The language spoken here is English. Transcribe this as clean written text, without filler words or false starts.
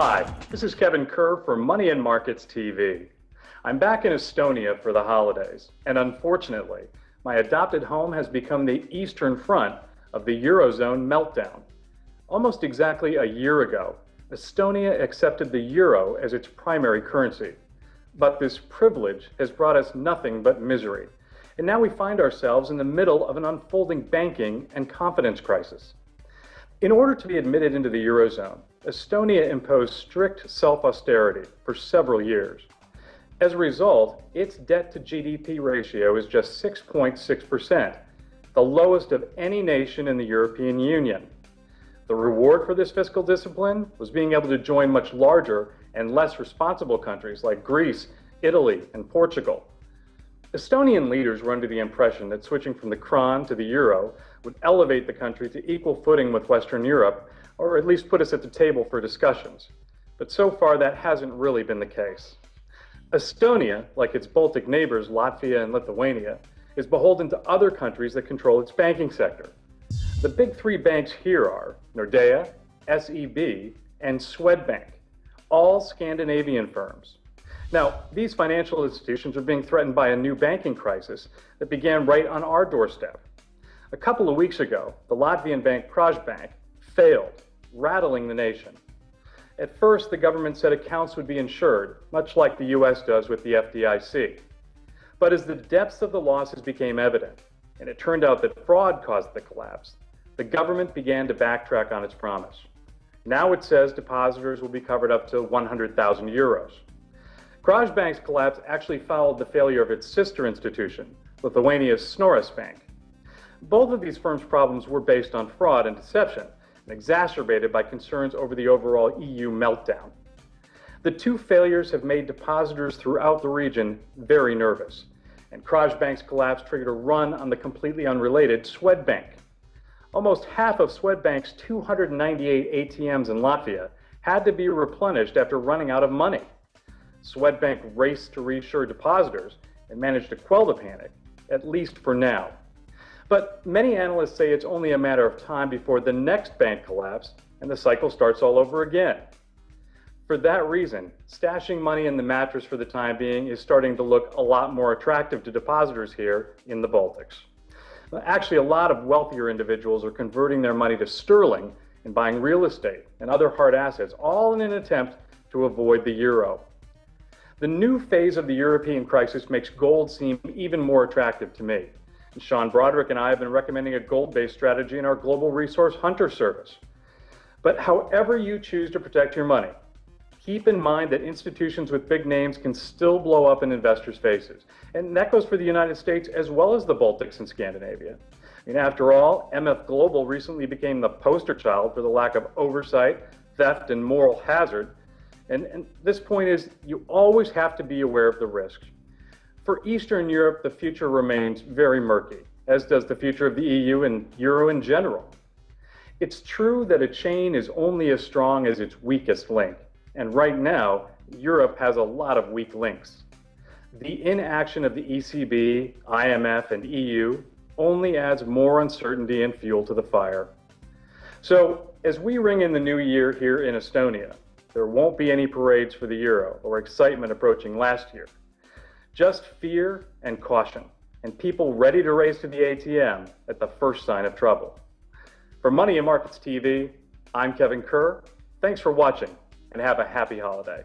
Hi, this is Kevin Kerr for Money and Markets TV. I'm back in Estonia for the holidays, and unfortunately, my adopted home has become the eastern front of the Eurozone meltdown. Almost exactly a year ago, Estonia accepted the euro as its primary currency. But this privilege has brought us nothing but misery, and now we find ourselves in the middle of an unfolding banking and confidence crisis. In order to be admitted into the Eurozone, Estonia imposed strict self-austerity for several years. As a result, its debt to GDP ratio is just 6.6%, the lowest of any nation in the European Union. The reward for this fiscal discipline was being able to join much larger and less responsible countries like Greece, Italy, and Portugal. Estonian leaders were under the impression that switching from the krone to the euro would elevate the country to equal footing with Western Europe, or at least put us at the table for discussions. But so far, that hasn't really been the case. Estonia, like its Baltic neighbors Latvia and Lithuania, is beholden to other countries that control its banking sector. The big three banks here are Nordea, SEB, and Swedbank, all Scandinavian firms. Now, these financial institutions are being threatened by a new banking crisis that began right on our doorstep. A couple of weeks ago, the Latvian bank Swedbank failed, rattling the nation. At first, the government said accounts would be insured, much like the US does with the FDIC. But as the depths of the losses became evident, and it turned out that fraud caused the collapse, the government began to backtrack on its promise. Now it says depositors will be covered up to 100,000 euros. Swedbank's collapse actually followed the failure of its sister institution, Lithuania's Swedbank. Both of these firms' problems were based on fraud and deception, and exacerbated by concerns over the overall EU meltdown. The two failures have made depositors throughout the region very nervous, and Swedbank's collapse triggered a run on the completely unrelated Swedbank. Almost half of Swedbank's 298 ATMs in Latvia had to be replenished after running out of money. Swedbank raced to reassure depositors and managed to quell the panic, at least for now. But many analysts say it's only a matter of time before the next bank collapse and the cycle starts all over again. For that reason, stashing money in the mattress for the time being is starting to look a lot more attractive to depositors here in the Baltics. Actually, a lot of wealthier individuals are converting their money to sterling and buying real estate and other hard assets, all in an attempt to avoid the euro. The new phase of the European crisis makes gold seem even more attractive to me. And Sean Broderick and I have been recommending a gold-based strategy in our Global Resource Hunter service. But however you choose to protect your money, keep in mind that institutions with big names can still blow up in investors' faces. And that goes for the United States as well as the Baltics and Scandinavia. I mean, after all, MF Global recently became the poster child for the lack of oversight, theft, and moral hazard. And this point is, you always have to be aware of the risks. For Eastern Europe, the future remains very murky, as does the future of the EU and Euro in general. It's true that a chain is only as strong as its weakest link. And right now, Europe has a lot of weak links. The inaction of the ECB, IMF, and EU only adds more uncertainty and fuel to the fire. So, as we ring in the new year here in Estonia, there won't be any parades for the euro or excitement approaching last year. Just fear and caution, and people ready to race to the ATM at the first sign of trouble. For Money and Markets TV, I'm Kevin Kerr. Thanks for watching, and have a happy holiday.